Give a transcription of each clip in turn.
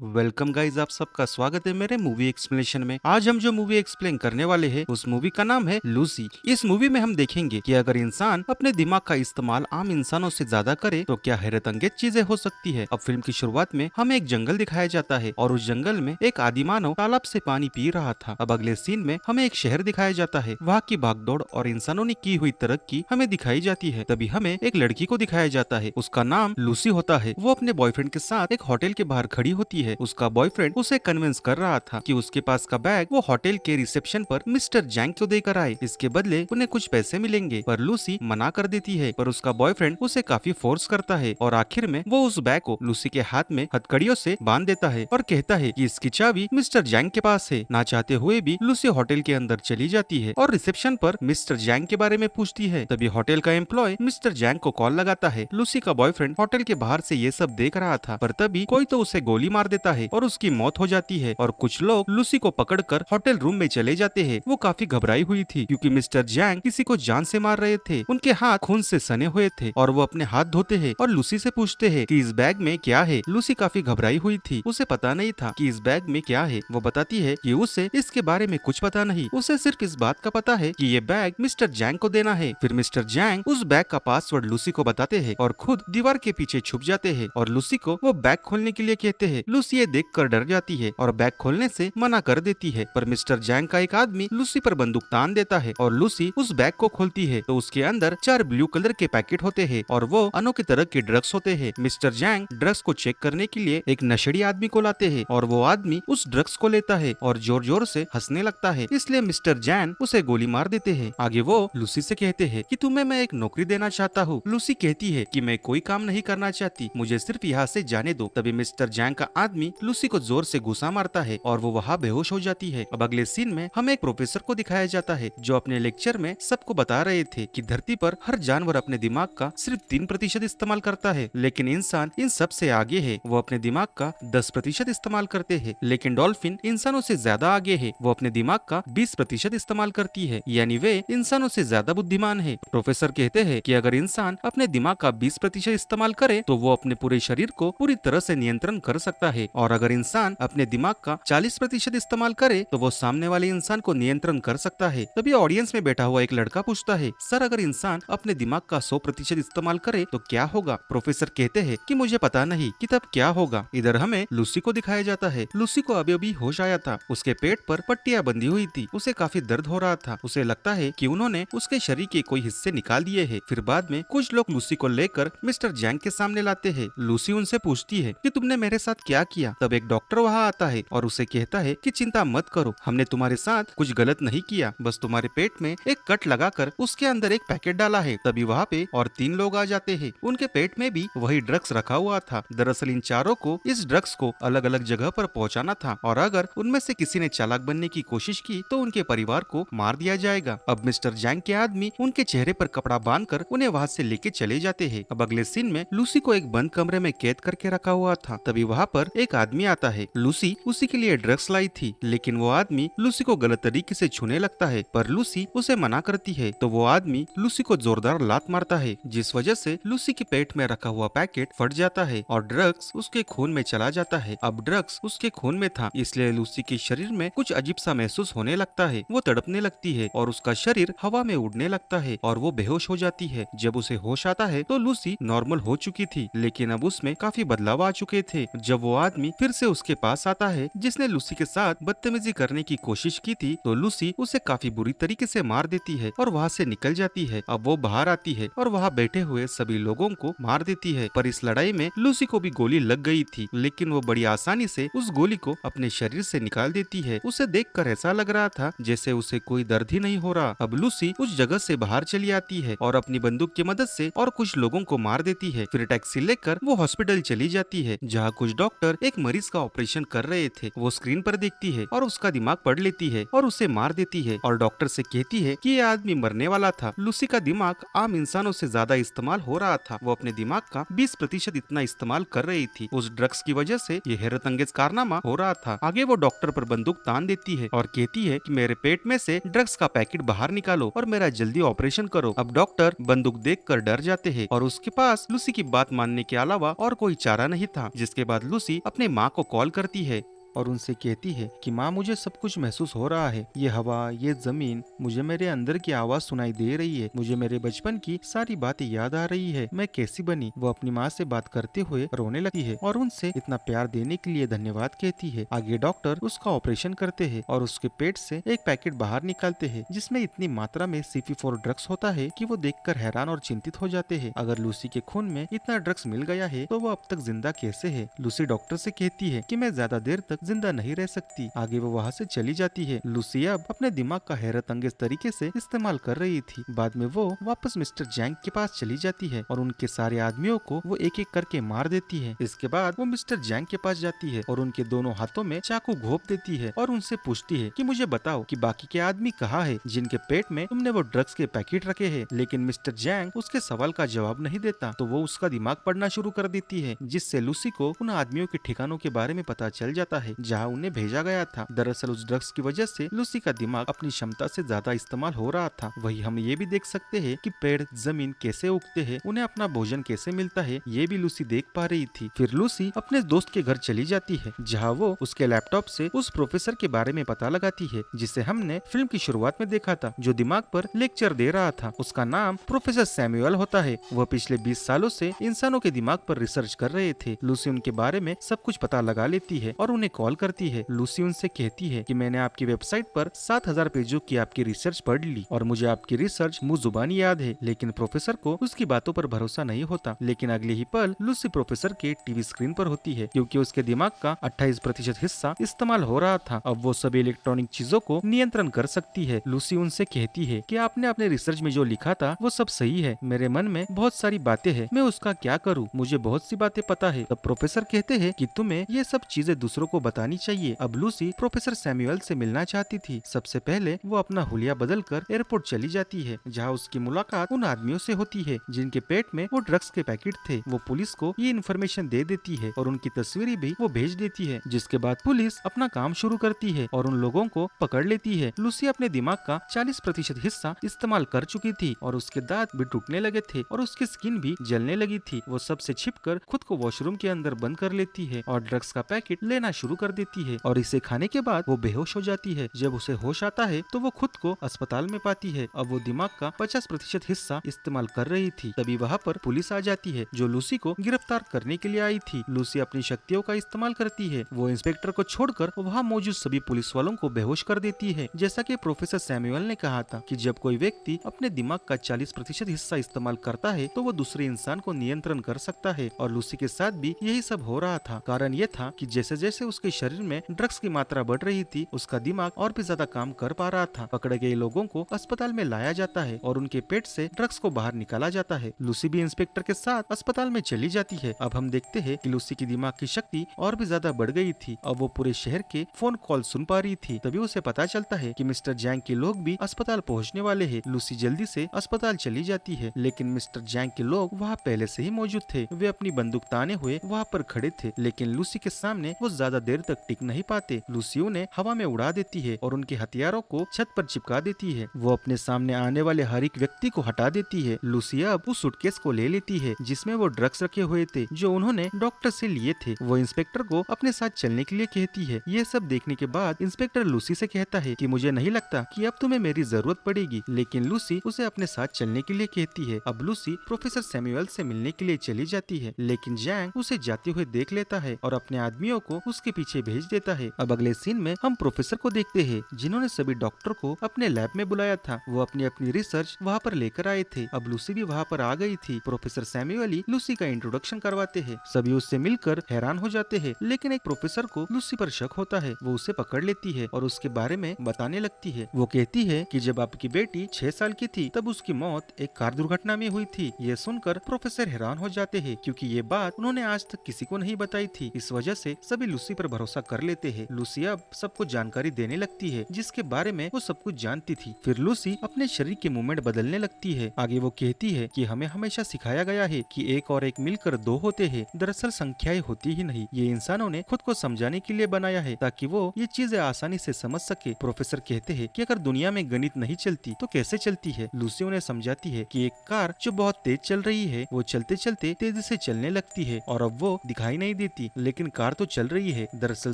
Welcome guys, आप सबका स्वागत है मेरे मूवी एक्सप्लेनेशन में। आज हम जो मूवी एक्सप्लेन करने वाले हैं उस मूवी का नाम है लूसी। इस मूवी में हम देखेंगे कि अगर इंसान अपने दिमाग का इस्तेमाल आम इंसानों से ज्यादा करे तो क्या हैरत अंगेज चीजें हो सकती है। अब फिल्म की शुरुआत में हमें एक जंगल दिखाया जाता है और उस जंगल में एक आदिमानव तालाब से पानी पी रहा था। अब अगले सीन में हमें एक शहर दिखाया जाता है, वहाँ की भागदौड़ और इंसानों ने की हुई तरक्की हमें दिखाई जाती है। तभी हमें एक लड़की को दिखाया जाता है, उसका नाम लूसी होता है। वो अपने बॉयफ्रेंड के साथ एक होटल के बाहर खड़ी होती है। उसका बॉयफ्रेंड उसे कन्विंस कर रहा था कि उसके पास का बैग वो होटल के रिसेप्शन पर मिस्टर जैंग को देकर आए, इसके बदले उन्हें कुछ पैसे मिलेंगे। पर लूसी मना कर देती है, पर उसका बॉयफ्रेंड उसे काफी फोर्स करता है और आखिर में वो उस बैग को लूसी के हाथ में हथकड़ियों से बांध देता है और कहता है कि इसकी चाबी मिस्टर जैंग के पास है। ना चाहते हुए भी लूसी होटल के अंदर चली जाती है और रिसेप्शन पर मिस्टर जैंग के बारे में पूछती है। तभी होटल का एम्प्लॉय मिस्टर जैंग को कॉल लगाता है। लूसी का बॉयफ्रेंड होटल के बाहर से ये सब देख रहा था, पर तभी कोई तो उसे गोली मार देता है और उसकी मौत हो जाती है। और कुछ लोग लूसी को पकड़कर होटल रूम में चले जाते हैं। वो काफी घबराई हुई थी क्योंकि मिस्टर जैंग किसी को जान से मार रहे थे। उनके हाथ खून से सने हुए थे और वो अपने हाथ धोते हैं और लूसी से पूछते हैं कि इस बैग में क्या है। लूसी काफी घबराई हुई थी, उसे पता नहीं था कि इस बैग में क्या है। वो बताती है कि उसे इसके बारे में कुछ पता नहीं, उसे सिर्फ इस बात का पता है कि ये बैग मिस्टर जैंग को देना है। फिर मिस्टर जैंग उस बैग का पासवर्ड लूसी को बताते हैं और खुद दीवार के पीछे छुप जाते हैं और लूसी को वो बैग खोलने के लिए कहते हैं। लूसी ये देखकर डर जाती है और बैग खोलने से मना कर देती है, पर मिस्टर जैंग का एक आदमी लूसी पर बंदूक तान देता है और लूसी उस बैग को खोलती है तो उसके अंदर 4 ब्लू कलर के पैकेट होते हैं और वो अनोखे तरह के ड्रग्स होते हैं। मिस्टर जैंग ड्रग्स को चेक करने के लिए एक नशेड़ी आदमी को लाते हैं और वो आदमी उस ड्रग्स को लेता है और जोर जोर से हंसने लगता है, इसलिए मिस्टर जैंग उसे गोली मार देते हैं। आगे वो लूसी से कहते हैं कि तुम्हें मैं एक नौकरी देना चाहता हूँ। लूसी कहती है कि मैं कोई काम नहीं करना चाहती, मुझे सिर्फ यहाँ से जाने दो। तभी मिस्टर जैंग का आदमी लूसी को जोर से घुसा मारता है और वो वहाँ बेहोश हो जाती है। अब अगले सीन में हमें एक प्रोफेसर को दिखाया जाता है जो अपने लेक्चर में सबको बता रहे थे कि धरती पर हर जानवर अपने दिमाग का सिर्फ 3% इस्तेमाल करता है, लेकिन इंसान इन सब से आगे है, वो अपने दिमाग का 10% इस्तेमाल करते हैं। लेकिन डॉल्फिन इंसानों से ज्यादा आगे है, वो अपने दिमाग का 20% इस्तेमाल करती है, यानी वे इंसानों से ज्यादा बुद्धिमान है। प्रोफेसर कहते हैं कि अगर इंसान अपने दिमाग का 20% इस्तेमाल करे तो वो अपने पूरे शरीर को पूरी तरह से नियंत्रण कर सकता है, और अगर इंसान अपने दिमाग का 40% इस्तेमाल करे तो वो सामने वाले इंसान को नियंत्रण कर सकता है। तभी ऑडियंस में बैठा हुआ एक लड़का पूछता है, सर अगर इंसान अपने दिमाग का 100% इस्तेमाल करे तो क्या होगा? प्रोफेसर कहते हैं कि मुझे पता नहीं कि तब क्या होगा। इधर हमें लूसी को दिखाया जाता है। लूसी को अभी अभी होश आया था, उसके पेट पर पट्टियां बंधी हुई थी, उसे काफी दर्द हो रहा था। उसे लगता है कि उन्होंने उसके शरीर के कोई हिस्से निकाल दिए हैं। फिर बाद में कुछ लोग लूसी को लेकर मिस्टर जैंग के सामने लाते हैं। लूसी उनसे पूछती है कि तुमने मेरे साथ क्या किया? तब एक डॉक्टर वहाँ आता है और उसे कहता है कि चिंता मत करो, हमने तुम्हारे साथ कुछ गलत नहीं किया, बस तुम्हारे पेट में एक कट लगाकर उसके अंदर एक पैकेट डाला है। तभी वहाँ पे और 3 लोग आ जाते हैं, उनके पेट में भी वही ड्रग्स रखा हुआ था। दरअसल इन चारों को इस ड्रग्स को अलग अलग जगह पर पहुँचाना था और अगर उनमें से किसी ने चालाक बनने की कोशिश की तो उनके परिवार को मार दिया जाएगा। अब मिस्टर जैंग के आदमी उनके चेहरे पर कपड़ा बांधकर उन्हें वहाँ से लेके चले जाते हैं। अब अगले सीन में लूसी को एक बंद कमरे में कैद करके रखा हुआ था। तभी वहाँ पर एक आदमी आता है। लूसी उसी के लिए ड्रग्स लाई थी, लेकिन वो आदमी लूसी को गलत तरीके से छूने लगता है, पर लूसी उसे मना करती है तो वो आदमी लूसी को जोरदार लात मारता है, जिस वजह से लूसी के पेट में रखा हुआ पैकेट फट जाता है और ड्रग्स उसके खून में चला जाता है। अब ड्रग्स उसके खून में था, इसलिए लूसी के शरीर में कुछ अजीब सा महसूस होने लगता है। वो तड़पने लगती है और उसका शरीर हवा में उड़ने लगता है और वो बेहोश हो जाती है। जब उसे होश आता है तो लूसी नॉर्मल हो चुकी थी, लेकिन अब उसमें काफी बदलाव आ चुके थे। जब वो आदमी फिर से उसके पास आता है जिसने लूसी के साथ बदतमीजी करने की कोशिश की थी, तो लूसी उसे काफी बुरी तरीके से मार देती है और वहाँ से निकल जाती है। अब वो बाहर आती है और वहाँ बैठे हुए सभी लोगों को मार देती है, पर इस लड़ाई में लूसी को भी गोली लग गई थी, लेकिन वो बड़ी आसानी से उस गोली को अपने शरीर से निकाल देती है। उसे देखकर ऐसा लग रहा था जैसे उसे कोई दर्द ही नहीं हो रहा। अब लूसी उस जगह से बाहर चली आती है और अपनी बंदूक की मदद से और कुछ लोगों को मार देती है। फिर टैक्सी लेकर वो हॉस्पिटल चली जाती है जहाँ कुछ डॉक्टर एक मरीज का ऑपरेशन कर रहे थे। वो स्क्रीन पर देखती है और उसका दिमाग पढ़ लेती है और उसे मार देती है और डॉक्टर से कहती है कि ये आदमी मरने वाला था। लूसी का दिमाग आम इंसानों से ज्यादा इस्तेमाल हो रहा था, वो अपने दिमाग का 20% इतना इस्तेमाल कर रही थी। उस ड्रग्स की वजह से ये हैरत अंगेज कारनामा हो रहा था। आगे वो डॉक्टर पर बंदूक तान देती है और कहती है कि मेरे पेट में से ड्रग्स का पैकेट बाहर निकालो और मेरा जल्दी ऑपरेशन करो। अब डॉक्टर बंदूक देखकर डर जाते हैं और उसके पास लूसी की बात मानने के अलावा और कोई चारा नहीं था, जिसके बाद लूसी अपने माँ को कॉल करती है और उनसे कहती है कि माँ, मुझे सब कुछ महसूस हो रहा है। ये हवा, ये जमीन, मुझे मेरे अंदर की आवाज सुनाई दे रही है। मुझे मेरे बचपन की सारी बातें याद आ रही है। मैं कैसी बनी। वो अपनी माँ से बात करते हुए रोने लगती है और उनसे इतना प्यार देने के लिए धन्यवाद कहती है। आगे डॉक्टर उसका ऑपरेशन करते हैं और उसके पेट से एक पैकेट बाहर निकालते हैं जिसमें इतनी मात्रा में CP4 ड्रग्स होता है कि वो देखकर हैरान और चिंतित हो जाते हैं। अगर लूसी के खून में इतना ड्रग्स मिल गया है तो वो अब तक जिंदा कैसे है। लूसी डॉक्टर से कहती है कि मैं ज्यादा देर तक जिंदा नहीं रह सकती। आगे वो वहाँ से चली जाती है। लूसी अब अपने दिमाग का हैरत अंगेज तरीके से इस्तेमाल कर रही थी। बाद में वो वापस मिस्टर जैंग के पास चली जाती है और उनके सारे आदमियों को वो एक एक करके मार देती है। इसके बाद वो मिस्टर जैंग के पास जाती है और उनके दोनों हाथों में चाकू घोंप देती है और उनसे पूछती है कि मुझे बताओ कि बाकी के आदमी कहाँ है जिनके पेट में तुमने वो ड्रग्स के पैकेट रखे हैं। लेकिन मिस्टर जैंग उसके सवाल का जवाब नहीं देता तो वो उसका दिमाग पढ़ना शुरू कर देती है, जिससे लूसी को उन आदमियों के ठिकानों के बारे में पता चल जाता है जहाँ उन्हें भेजा गया था। दरअसल उस ड्रग्स की वजह से लूसी का दिमाग अपनी क्षमता से ज्यादा इस्तेमाल हो रहा था। वही हम ये भी देख सकते हैं कि पेड़ जमीन कैसे उगते हैं, उन्हें अपना भोजन कैसे मिलता है, ये भी लूसी देख पा रही थी। फिर लूसी अपने दोस्त के घर चली जाती है जहाँ वो उसके लैपटॉप से उस प्रोफेसर के बारे में पता लगाती है जिसे हमने फिल्म की शुरुआत में देखा था, जो दिमाग पर लेक्चर दे रहा था। उसका नाम प्रोफेसर सैमुअल होता है। वह पिछले 20 सालों से इंसानों के दिमाग पर रिसर्च कर रहे थे। लूसी उनके बारे में सब कुछ पता लगा लेती है और उन्हें कॉल करती है। लूसी उनसे कहती है कि मैंने आपकी वेबसाइट पर 7000 पेजों की आपकी रिसर्च पढ़ ली और मुझे आपकी रिसर्च मुंह जुबानी याद है। लेकिन प्रोफेसर को उसकी बातों पर भरोसा नहीं होता। लेकिन अगले ही पल लूसी प्रोफेसर के टीवी स्क्रीन पर होती है क्योंकि उसके दिमाग का 28% हिस्सा इस्तेमाल हो रहा था। अब वो सभी इलेक्ट्रॉनिक चीजों को नियंत्रण कर सकती है। लूसी उनसे कहती है कि आपने अपने रिसर्च में जो लिखा था वो सब सही है। मेरे मन में बहुत सारी बातें हैं, मैं उसका क्या करूँ, मुझे बहुत सी बातें पता है। तब प्रोफेसर कहते हैं कि तुम्हें ये सब चीजें दूसरों को बतानी चाहिए। अब लूसी प्रोफेसर सैमुअल से मिलना चाहती थी। सबसे पहले वो अपना हुलिया बदलकर एयरपोर्ट चली जाती है जहाँ उसकी मुलाकात उन आदमियों से होती है जिनके पेट में वो ड्रग्स के पैकेट थे। वो पुलिस को ये इन्फॉर्मेशन दे देती है और उनकी तस्वीरें भी वो भेज देती है, जिसके बाद पुलिस अपना काम शुरू करती है और उन लोगों को पकड़ लेती है। लूसी अपने दिमाग का 40% हिस्सा इस्तेमाल कर चुकी थी और उसके दांत भी टूटने लगे थे और उसकी स्किन भी जलने लगी थी। वो सबसे छिपकर खुद को वॉशरूम के अंदर बंद कर लेती है और ड्रग्स का पैकेट लेना शुरू कर देती है और इसे खाने के बाद वो बेहोश हो जाती है। जब उसे होश आता है तो वो खुद को अस्पताल में पाती है। अब वो दिमाग का 50% हिस्सा इस्तेमाल कर रही थी। तभी वहाँ पर पुलिस आ जाती है जो लूसी को गिरफ्तार करने के लिए आई थी। लूसी अपनी शक्तियों का इस्तेमाल करती है। वो इंस्पेक्टर को छोड़कर वहाँ मौजूद सभी पुलिस वालों को बेहोश कर देती है। जैसा कि प्रोफेसर सैमुअल ने कहा था कि जब कोई व्यक्ति अपने दिमाग का 40% हिस्सा इस्तेमाल करता है तो वो दूसरे इंसान को नियंत्रण कर सकता है और लूसी के साथ भी यही सब हो रहा था। कारण ये था कि जैसे जैसे उसके शरीर में ड्रग्स की मात्रा बढ़ रही थी उसका दिमाग और भी ज्यादा काम कर पा रहा था। पकड़े गए लोगों को अस्पताल में लाया जाता है और उनके पेट से ड्रग्स को बाहर निकाला जाता है। लूसी भी इंस्पेक्टर के साथ अस्पताल में चली जाती है। अब हम देखते हैं कि लूसी की दिमाग की शक्ति और भी ज्यादा बढ़ गई थी। अब वो पूरे शहर के फोन कॉल सुन पा रही थी। तभी उसे पता चलता है कि मिस्टर जैंग के लोग भी अस्पताल पहुंचने वाले हैं। लूसी जल्दी से अस्पताल चली जाती है लेकिन मिस्टर जैंग के लोग वहाँ पहले से ही मौजूद थे। वे अपनी बंदूक ताने हुए वहाँ पर खड़े थे लेकिन लूसी के सामने वो ज्यादा देर तक टिक नहीं पाते। लूसी उन्हें हवा में उड़ा देती है और उनके हथियारों को छत पर चिपका देती है। वो अपने सामने आने वाले हर एक व्यक्ति को हटा देती है। लूसी अब उस सूटकेस को ले लेती है जिसमें वो ड्रग्स रखे हुए थे जो उन्होंने डॉक्टर से लिए थे। वो इंस्पेक्टर को अपने साथ चलने के लिए कहती है। ये सब देखने के बाद इंस्पेक्टर लूसी से कहता है कि मुझे नहीं लगता कि अब तुम्हें मेरी जरूरत पड़ेगी, लेकिन लूसी उसे अपने साथ चलने के लिए कहती है। अब लूसी प्रोफेसर सैमुअल से मिलने के लिए चली जाती है लेकिन जैंग उसे जाते हुए देख लेता है और अपने आदमियों को उसके पीछे भेज देता है। अब अगले सीन में हम प्रोफेसर को देखते हैं जिन्होंने सभी डॉक्टर को अपने लैब में बुलाया था। वो अपनी अपनी रिसर्च वहाँ पर लेकर आए थे। अब लूसी भी वहाँ पर आ गई थी। प्रोफेसर सैमुअल ही लूसी का इंट्रोडक्शन करवाते हैं। सभी उससे मिलकर हैरान हो जाते हैं लेकिन एक प्रोफेसर को लूसी पर शक होता है। वो उसे पकड़ लेती है और उसके बारे में बताने लगती है। वो कहती है कि जब आपकी बेटी 6 साल की थी तब उसकी मौत एक कार दुर्घटना में हुई थी। ये सुनकर प्रोफेसर हैरान हो जाते हैं क्योंकि ये बात उन्होंने आज तक किसी को नहीं बताई थी। इस वजह से सभी लूसी पर भरोसा कर लेते हैं। लूसी अब सबको जानकारी देने लगती है जिसके बारे में वो सब कुछ जानती थी। फिर लूसी अपने शरीर के मूवमेंट बदलने लगती है। आगे वो कहती है कि हमें हमेशा सिखाया गया है कि एक और एक मिलकर दो होते हैं, दरअसल संख्याएं होती ही नहीं, ये इंसानों ने खुद को समझाने के लिए बनाया है ताकि वो ये चीजें आसानी से समझ सके। प्रोफेसर कहते हैं कि अगर दुनिया में गणित नहीं चलती तो कैसे चलती है। लूसी उन्हें समझाती है कि एक कार जो बहुत तेज चल रही है वो चलते चलते तेजी से चलने लगती है और अब वो दिखाई नहीं देती, लेकिन कार तो चल रही है। दरअसल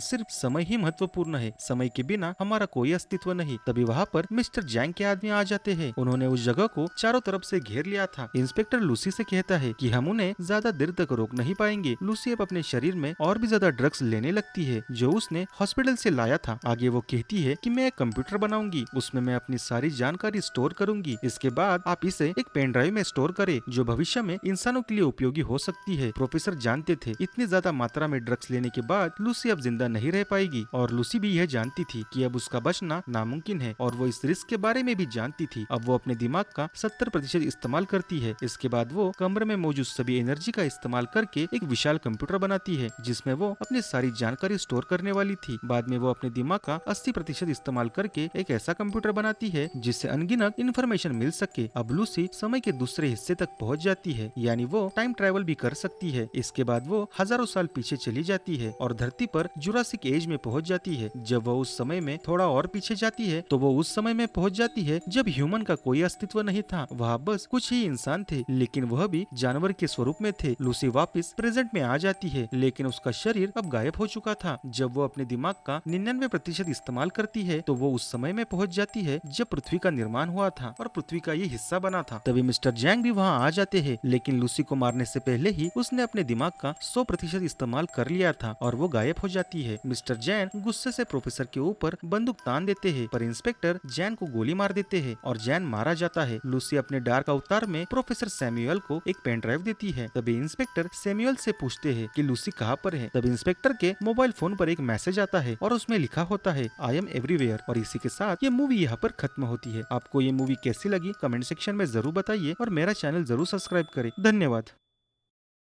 सिर्फ समय ही महत्वपूर्ण है, समय के बिना हमारा कोई अस्तित्व नहीं। तभी वहाँ पर मिस्टर जैंग के आदमी आ जाते हैं। उन्होंने उस जगह को चारों तरफ से घेर लिया था। इंस्पेक्टर लूसी से कहता है कि हम उन्हें ज्यादा देर तक रोक नहीं पाएंगे। लूसी अब अपने शरीर में और भी ज्यादा ड्रग्स लेने लगती है जो उसने हॉस्पिटल से लाया था। आगे वो कहती है कि मैं एक कंप्यूटर बनाऊंगी, उसमें मैं अपनी सारी जानकारी स्टोर करूंगी। इसके बाद आप इसे एक पेन ड्राइव में स्टोर करें जो भविष्य में इंसानों के लिए उपयोगी हो सकती है। प्रोफेसर जानते थे इतनी ज्यादा मात्रा में ड्रग्स लेने के बाद लूसी अब जिंदा नहीं रह पाएगी और लूसी भी यह जानती थी कि अब उसका बचना नामुमकिन है और वो इस रिस्क के बारे में भी जानती थी। अब वो अपने दिमाग का 70% इस्तेमाल करती है। इसके बाद वो कमरे में मौजूद सभी एनर्जी का इस्तेमाल करके एक विशाल कंप्यूटर बनाती है जिसमें वो अपनी सारी जानकारी स्टोर करने वाली थी। बाद में वो अपने दिमाग का 80% इस्तेमाल करके एक ऐसा कंप्यूटर बनाती है जिससे अनगिनत इन्फॉर्मेशन मिल सके। अब लूसी समय के दूसरे हिस्से तक पहुंच जाती है, यानी वो टाइम ट्रैवल भी कर सकती है। इसके बाद वो हजारों साल पीछे चली जाती है और धरती पर जुरासिक एज में पहुंच जाती है। जब वो उस समय में थोड़ा और पीछे जाती है तो वो उस समय में पहुंच जाती है जब ह्यूमन का कोई अस्तित्व नहीं था, वहाँ बस कुछ ही इंसान थे, लेकिन वह भी जानवर के स्वरूप में थे। लूसी वापस प्रेजेंट में आ जाती है, लेकिन उसका शरीर अब गायब हो चुका था। जब वो अपने दिमाग का 99% इस्तेमाल करती है तो वो उस समय में पहुंच जाती है जब पृथ्वी का निर्माण हुआ था और पृथ्वी का ये हिस्सा बना था। तभी मिस्टर जैंग भी वहाँ आ जाते हैं, लेकिन लूसी को मारने से पहले ही उसने अपने दिमाग का 100% इस्तेमाल कर लिया था और वो गायब हो जाती है। मिस्टर जैन गुस्से से प्रोफेसर के ऊपर बंदूक तान देते हैं, पर इंस्पेक्टर जैन को गोली मार देते हैं और जैन मारा जाता है। लूसी अपने डार्क अवतार में प्रोफेसर सैमुअल को एक पेन ड्राइव देती है। तभी इंस्पेक्टर सैमुअल से पूछते हैं कि लूसी कहाँ पर है। तभी इंस्पेक्टर के मोबाइल फोन पर एक मैसेज आता है और उसमें लिखा होता है आई एम एवरीवेयर। और इसी के साथ ये मूवी यहाँ पर खत्म होती है। आपको ये मूवी कैसी लगी कमेंट सेक्शन में जरूर बताइए और मेरा चैनल जरूर सब्सक्राइब करें। धन्यवाद।